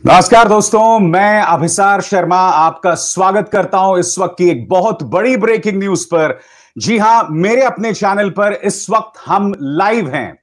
नमस्कार दोस्तों, मैं अभिसार शर्मा आपका स्वागत करता हूं इस वक्त की एक बहुत बड़ी ब्रेकिंग न्यूज पर। जी हां, मेरे अपने चैनल पर इस वक्त हम लाइव हैं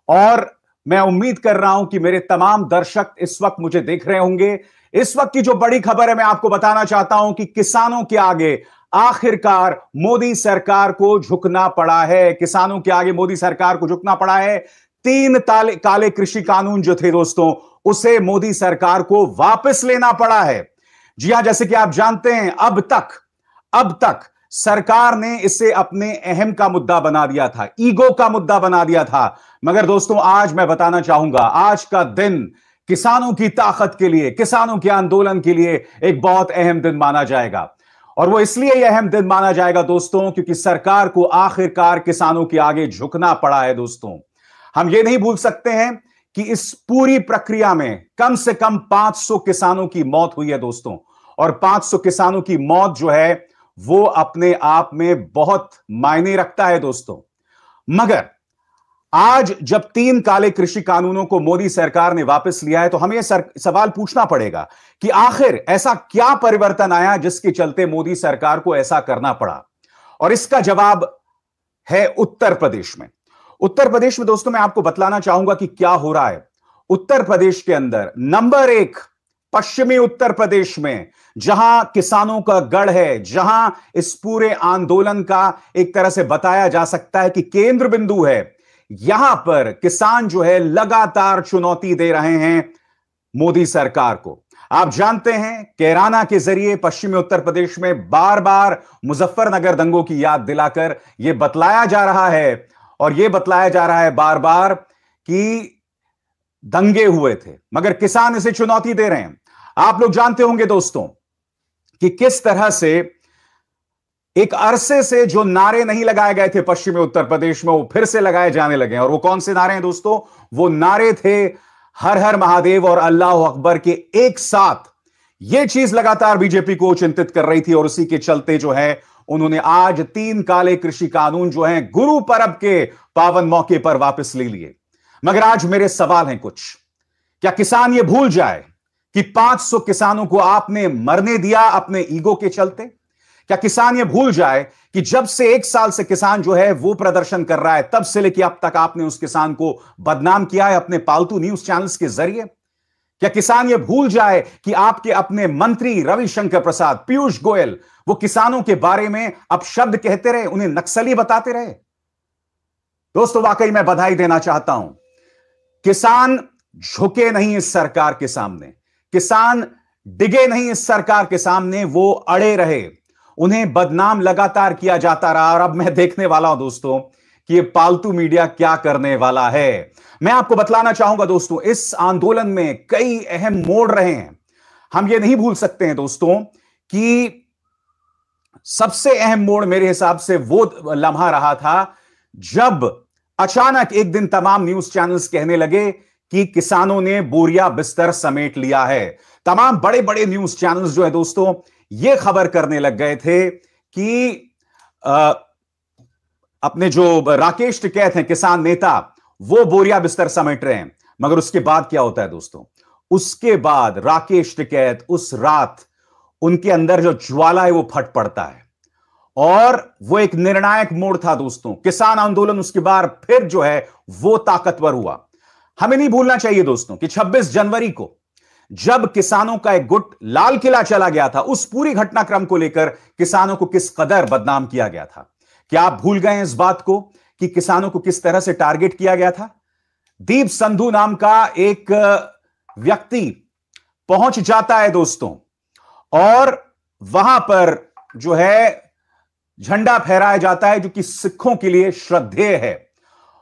और मैं उम्मीद कर रहा हूं कि मेरे तमाम दर्शक इस वक्त मुझे देख रहे होंगे। इस वक्त की जो बड़ी खबर है मैं आपको बताना चाहता हूं कि किसानों के आगे आखिरकार मोदी सरकार को झुकना पड़ा है। किसानों के आगे मोदी सरकार को झुकना पड़ा है। तीन काले कृषि कानून जो थे दोस्तों, उसे मोदी सरकार को वापस लेना पड़ा है। जी हां, जैसे कि आप जानते हैं, अब तक सरकार ने इसे अपने अहम का मुद्दा बना दिया था, ईगो का मुद्दा बना दिया था। मगर दोस्तों, आज मैं बताना चाहूंगा, आज का दिन किसानों की ताकत के लिए, किसानों के आंदोलन के लिए एक बहुत अहम दिन माना जाएगा। और वो इसलिए यह अहम दिन माना जाएगा दोस्तों, क्योंकि सरकार को आखिरकार किसानों के आगे झुकना पड़ा है। दोस्तों, हम ये नहीं भूल सकते हैं कि इस पूरी प्रक्रिया में कम से कम 500 किसानों की मौत हुई है दोस्तों। और 500 किसानों की मौत जो है वो अपने आप में बहुत मायने रखता है दोस्तों। मगर आज जब तीन काले कृषि कानूनों को मोदी सरकार ने वापस लिया है, तो हमें सवाल पूछना पड़ेगा कि आखिर ऐसा क्या परिवर्तन आया जिसके चलते मोदी सरकार को ऐसा करना पड़ा। और इसका जवाब है उत्तर प्रदेश में। उत्तर प्रदेश में दोस्तों, मैं आपको बतलाना चाहूंगा कि क्या हो रहा है। उत्तर प्रदेश के अंदर नंबर 1 पश्चिमी उत्तर प्रदेश में, जहां किसानों का गढ़ है, जहां इस पूरे आंदोलन का एक तरह से बताया जा सकता है कि केंद्र बिंदु है, यहां पर किसान जो है लगातार चुनौती दे रहे हैं मोदी सरकार को। आप जानते हैं, कैराना के जरिए पश्चिमी उत्तर प्रदेश में बार बार मुजफ्फरनगर दंगों की याद दिलाकर यह बतलाया जा रहा है, और यह बतलाया जा रहा है बार बार कि दंगे हुए थे, मगर किसान इसे चुनौती दे रहे हैं। आप लोग जानते होंगे दोस्तों कि किस तरह से एक अरसे से जो नारे नहीं लगाए गए थे पश्चिमी उत्तर प्रदेश में, वो फिर से लगाए जाने लगे। और वो कौन से नारे हैं दोस्तों? वो नारे थे हर हर महादेव और अल्लाह अकबर के एक साथ। यह चीज लगातार बीजेपी को चिंतित कर रही थी, और उसी के चलते जो है उन्होंने आज तीन काले कृषि कानून जो हैं गुरु पर्व के पावन मौके पर वापस ले लिए। मगर आज मेरे सवाल हैं कुछ। क्या किसान ये भूल जाए कि 500 किसानों को आपने मरने दिया अपने ईगो के चलते? क्या किसान ये भूल जाए कि जब से 1 साल से किसान जो है वो प्रदर्शन कर रहा है, तब से लेकर अब तक आपने उस किसान को बदनाम किया है अपने पालतू न्यूज चैनल्स के जरिए? क्या किसान ये भूल जाए कि आपके अपने मंत्री रविशंकर प्रसाद, पीयूष गोयल, वो किसानों के बारे में अपशब्द कहते रहे, उन्हें नक्सली बताते रहे? दोस्तों, वाकई मैं बधाई देना चाहता हूं। किसान झुके नहीं इस सरकार के सामने, किसान डिगे नहीं इस सरकार के सामने, वो अड़े रहे। उन्हें बदनाम लगातार किया जाता रहा, और अब मैं देखने वाला हूं दोस्तों कि ये पालतू मीडिया क्या करने वाला है। मैं आपको बतलाना चाहूंगा दोस्तों, इस आंदोलन में कई अहम मोड़ रहे हैं। हम ये नहीं भूल सकते हैं दोस्तों कि सबसे अहम मोड़ मेरे हिसाब से वो लम्हा रहा था जब अचानक एक दिन तमाम न्यूज चैनल्स कहने लगे कि किसानों ने बोरिया बिस्तर समेट लिया है। तमाम बड़े बड़े न्यूज चैनल्स जो है दोस्तों, ये खबर करने लग गए थे कि अपने जो राकेश टिकैत हैं, किसान नेता, वो बोरिया बिस्तर समेट रहे हैं। मगर उसके बाद क्या होता है दोस्तों? उसके बाद राकेश टिकैत उस रात, उनके अंदर जो ज्वाला है वो फट पड़ता है, और वो एक निर्णायक मोड़ था दोस्तों। किसान आंदोलन उसके बाद फिर जो है वो ताकतवर हुआ। हमें नहीं भूलना चाहिए दोस्तों कि 26 जनवरी को जब किसानों का एक गुट लाल किला चला गया था, उस पूरी घटनाक्रम को लेकर किसानों को किस कदर बदनाम किया गया था। क्या आप भूल गए इस बात को कि किसानों को किस तरह से टारगेट किया गया था? दीप संधू नाम का एक व्यक्ति पहुंच जाता है दोस्तों, और वहां पर जो है झंडा फहराया जाता है जो कि सिखों के लिए श्रद्धेय है।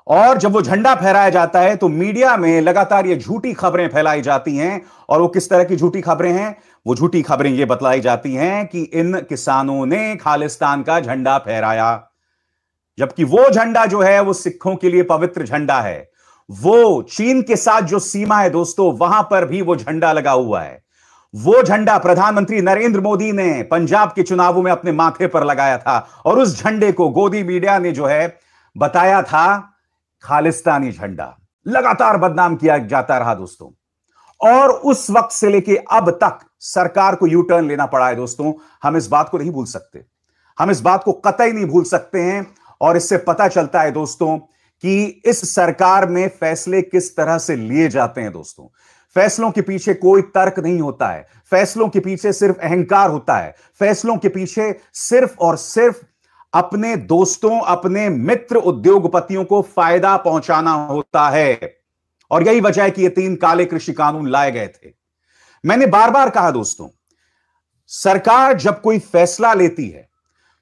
और जब वो झंडा फहराया जाता है तो मीडिया में लगातार ये झूठी खबरें फैलाई जाती हैं। और वो किस तरह की झूठी खबरें हैं? वो झूठी खबरें ये बतलाई जाती हैं कि इन किसानों ने खालिस्तान का झंडा फहराया, जबकि वो झंडा जो है वो सिखों के लिए पवित्र झंडा है। वो चीन के साथ जो सीमा है दोस्तों, वहां पर भी वो झंडा लगा हुआ है। वो झंडा प्रधानमंत्री नरेंद्र मोदी ने पंजाब के चुनावों में अपने माथे पर लगाया था, और उस झंडे को गोदी मीडिया ने जो है बताया था खालिस्तानी झंडा। लगातार बदनाम किया जाता रहा दोस्तों। और उस वक्त से लेके अब तक सरकार को यू टर्न लेना पड़ा है दोस्तों। हम इस बात को नहीं भूल सकते, हम इस बात को कतई नहीं भूल सकते हैं। और इससे पता चलता है दोस्तों कि इस सरकार में फैसले किस तरह से लिए जाते हैं दोस्तों। फैसलों के पीछे कोई तर्क नहीं होता है, फैसलों के पीछे सिर्फ अहंकार होता है, फैसलों के पीछे सिर्फ और सिर्फ अपने दोस्तों, अपने मित्र उद्योगपतियों को फायदा पहुंचाना होता है। और यही वजह है कि ये 3 काले कृषि कानून लाए गए थे। मैंने बार बार कहा दोस्तों, सरकार जब कोई फैसला लेती है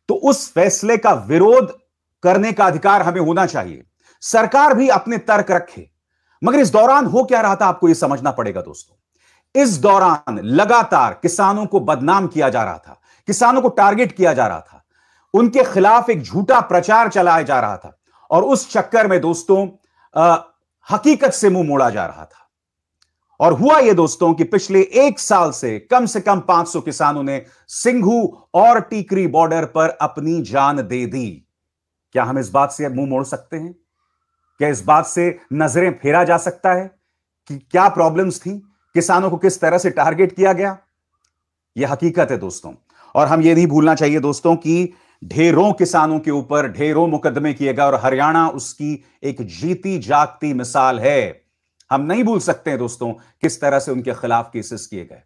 तो उस फैसले का विरोध करने का अधिकार हमें होना चाहिए। सरकार भी अपने तर्क रखे, मगर इस दौरान हो क्या रहा था आपको यह समझना पड़ेगा दोस्तों। इस दौरान लगातार किसानों को बदनाम किया जा रहा था, किसानों को टारगेट किया जा रहा था, उनके खिलाफ एक झूठा प्रचार चलाया जा रहा था। और उस चक्कर में दोस्तों हकीकत से मुंह मोड़ा जा रहा था। और हुआ यह दोस्तों कि पिछले 1 साल से कम 500 किसानों ने सिंघू और टीकरी बॉर्डर पर अपनी जान दे दी। क्या हम इस बात से अब मुंह मोड़ सकते हैं? क्या इस बात से नजरें फेरा जा सकता है कि क्या प्रॉब्लम्स थी, किसानों को किस तरह से टारगेट किया गया? यह हकीकत है दोस्तों। और हम यह नहीं भूलना चाहिए दोस्तों कि ढेरों किसानों के ऊपर ढेरों मुकदमे किए गए और हरियाणा उसकी एक जीती जागती मिसाल है। हम नहीं भूल सकते हैं दोस्तों किस तरह से उनके खिलाफ केसेस किए गए।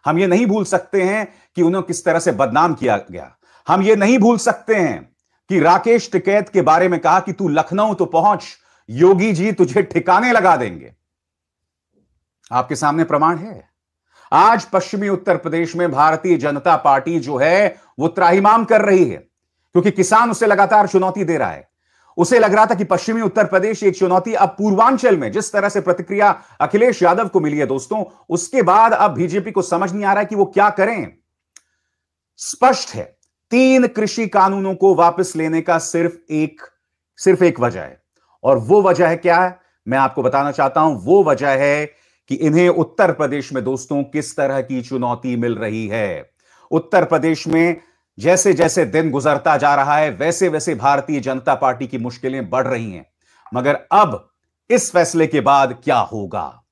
हम ये नहीं भूल सकते हैं कि उन्हें किस तरह से बदनाम किया गया। हम ये नहीं भूल सकते हैं कि राकेश टिकैत के बारे में कहा कि तू लखनऊ तो पहुंच, योगी जी तुझे ठिकाने लगा देंगे। आपके सामने प्रमाण है। आज पश्चिमी उत्तर प्रदेश में भारतीय जनता पार्टी जो है वो त्राहिमाम कर रही है, क्योंकि किसान उसे लगातार चुनौती दे रहा है। उसे लग रहा था कि पश्चिमी उत्तर प्रदेश एक चुनौती, अब पूर्वांचल में जिस तरह से प्रतिक्रिया अखिलेश यादव को मिली है दोस्तों, उसके बाद अब बीजेपी को समझ नहीं आ रहा है कि वो क्या करें। स्पष्ट है, 3 कृषि कानूनों को वापस लेने का सिर्फ एक वजह है। और वो वजह है क्या है, मैं आपको बताना चाहता हूं। वो वजह है कि इन्हें उत्तर प्रदेश में दोस्तों किस तरह की चुनौती मिल रही है। उत्तर प्रदेश में जैसे जैसे दिन गुजरता जा रहा है वैसे वैसे भारतीय जनता पार्टी की मुश्किलें बढ़ रही हैं। मगर अब इस फैसले के बाद क्या होगा?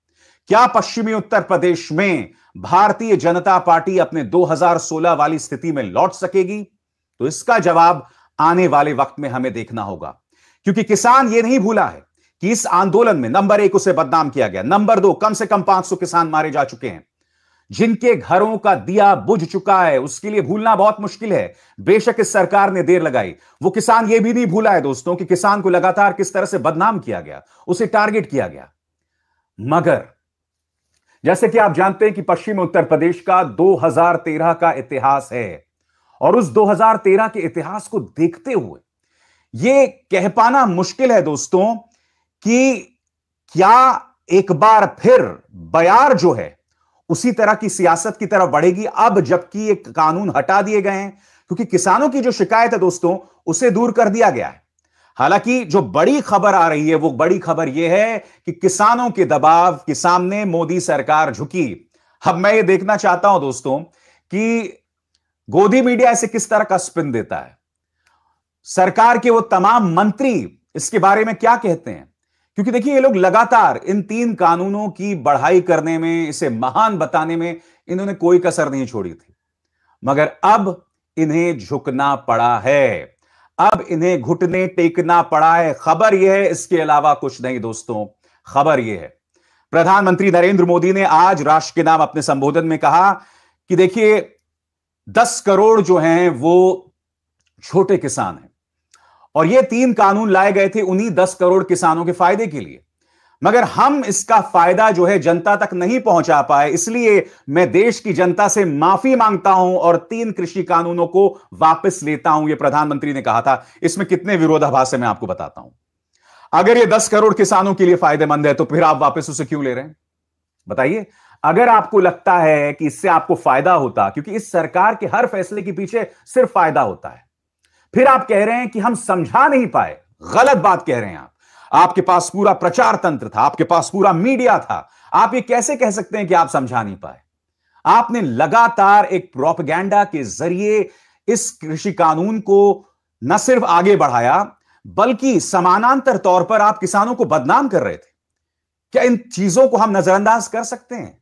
क्या पश्चिमी उत्तर प्रदेश में भारतीय जनता पार्टी अपने 2016 वाली स्थिति में लौट सकेगी? तो इसका जवाब आने वाले वक्त में हमें देखना होगा, क्योंकि किसान यह नहीं भूला है कि इस आंदोलन में नंबर 1 उसे बदनाम किया गया, नंबर 2 कम से कम 500 किसान मारे जा चुके हैं, जिनके घरों का दिया बुझ चुका है। उसके लिए भूलना बहुत मुश्किल है। बेशक इस सरकार ने देर लगाई, वो किसान यह भी नहीं भूला है दोस्तों कि किसान को लगातार किस तरह से बदनाम किया गया, उसे टारगेट किया गया। मगर जैसे कि आप जानते हैं कि पश्चिम उत्तर प्रदेश का 2013 का इतिहास है, और उस 2013 के इतिहास को देखते हुए यह कह पाना मुश्किल है दोस्तों कि क्या एक बार फिर बयार जो है उसी तरह की सियासत की तरफ बढ़ेगी, अब जबकि ये कानून हटा दिए गए हैं। क्योंकि किसानों की जो शिकायत है दोस्तों उसे दूर कर दिया गया है। हालांकि जो बड़ी खबर आ रही है वो बड़ी खबर यह है कि किसानों के दबाव के सामने मोदी सरकार झुकी। अब मैं ये देखना चाहता हूं दोस्तों कि गोदी मीडिया इसे किस तरह का स्पिन देता है, सरकार के वो तमाम मंत्री इसके बारे में क्या कहते हैं। क्योंकि देखिए, ये लोग लगातार इन 3 कानूनों की बढ़ाई करने में, इसे महान बताने में इन्होंने कोई कसर नहीं छोड़ी थी। मगर अब इन्हें झुकना पड़ा है, अब इन्हें घुटने टेकना पड़ा है। खबर यह है, इसके अलावा कुछ नहीं दोस्तों। खबर यह है, प्रधानमंत्री नरेंद्र मोदी ने आज राष्ट्र के नाम अपने संबोधन में कहा कि देखिए 10 करोड़ जो हैं वो छोटे किसान हैं, और ये 3 कानून लाए गए थे उन्हीं 10 करोड़ किसानों के फायदे के लिए। मगर हम इसका फायदा जो है जनता तक नहीं पहुंचा पाए, इसलिए मैं देश की जनता से माफी मांगता हूं और 3 कृषि कानूनों को वापस लेता हूं, यह प्रधानमंत्री ने कहा था। इसमें कितने विरोधाभास है मैं आपको बताता हूं। अगर ये 10 करोड़ किसानों के लिए फायदेमंद है तो फिर आप वापस उसे क्यों ले रहे हैं? बताइए। अगर आपको लगता है कि इससे आपको फायदा होता, क्योंकि इस सरकार के हर फैसले के पीछे सिर्फ फायदा होता है, फिर आप कह रहे हैं कि हम समझा नहीं पाए। गलत बात कह रहे हैं आप। आपके पास पूरा प्रचार तंत्र था, आपके पास पूरा मीडिया था, आप ये कैसे कह सकते हैं कि आप समझा नहीं पाए? आपने लगातार एक प्रोपेगेंडा के जरिए इस कृषि कानून को न सिर्फ आगे बढ़ाया, बल्कि समानांतर तौर पर आप किसानों को बदनाम कर रहे थे। क्या इन चीजों को हम नजरअंदाज कर सकते हैं?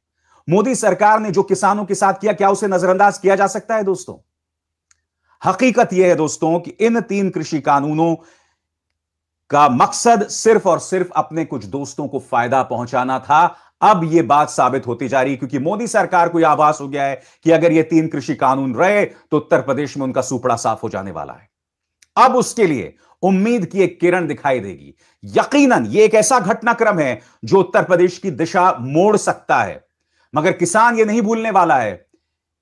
मोदी सरकार ने जो किसानों के साथ किया, क्या उसे नजरअंदाज किया जा सकता है दोस्तों? हकीकत यह है दोस्तों कि इन 3 कृषि कानूनों का मकसद सिर्फ और सिर्फ अपने कुछ दोस्तों को फायदा पहुंचाना था। अब यह बात साबित होती जा रही है, क्योंकि मोदी सरकार को यह आभास हो गया है कि अगर ये 3 कृषि कानून रहे तो उत्तर प्रदेश में उनका सूपड़ा साफ हो जाने वाला है। अब उसके लिए उम्मीद की एक किरण दिखाई देगी। यकीनन यह एक ऐसा घटनाक्रम है जो उत्तर प्रदेश की दिशा मोड़ सकता है, मगर किसान यह नहीं भूलने वाला है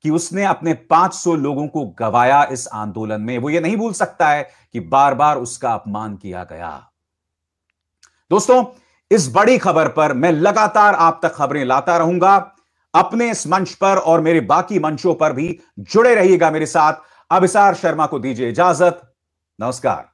कि उसने अपने 500 लोगों को गवाया इस आंदोलन में। वो ये नहीं भूल सकता है कि बार बार उसका अपमान किया गया। दोस्तों, इस बड़ी खबर पर मैं लगातार आप तक खबरें लाता रहूंगा। अपने इस मंच पर और मेरे बाकी मंचों पर भी जुड़े रहिएगा मेरे साथ। अभिसार शर्मा को दीजिए इजाजत। नमस्कार।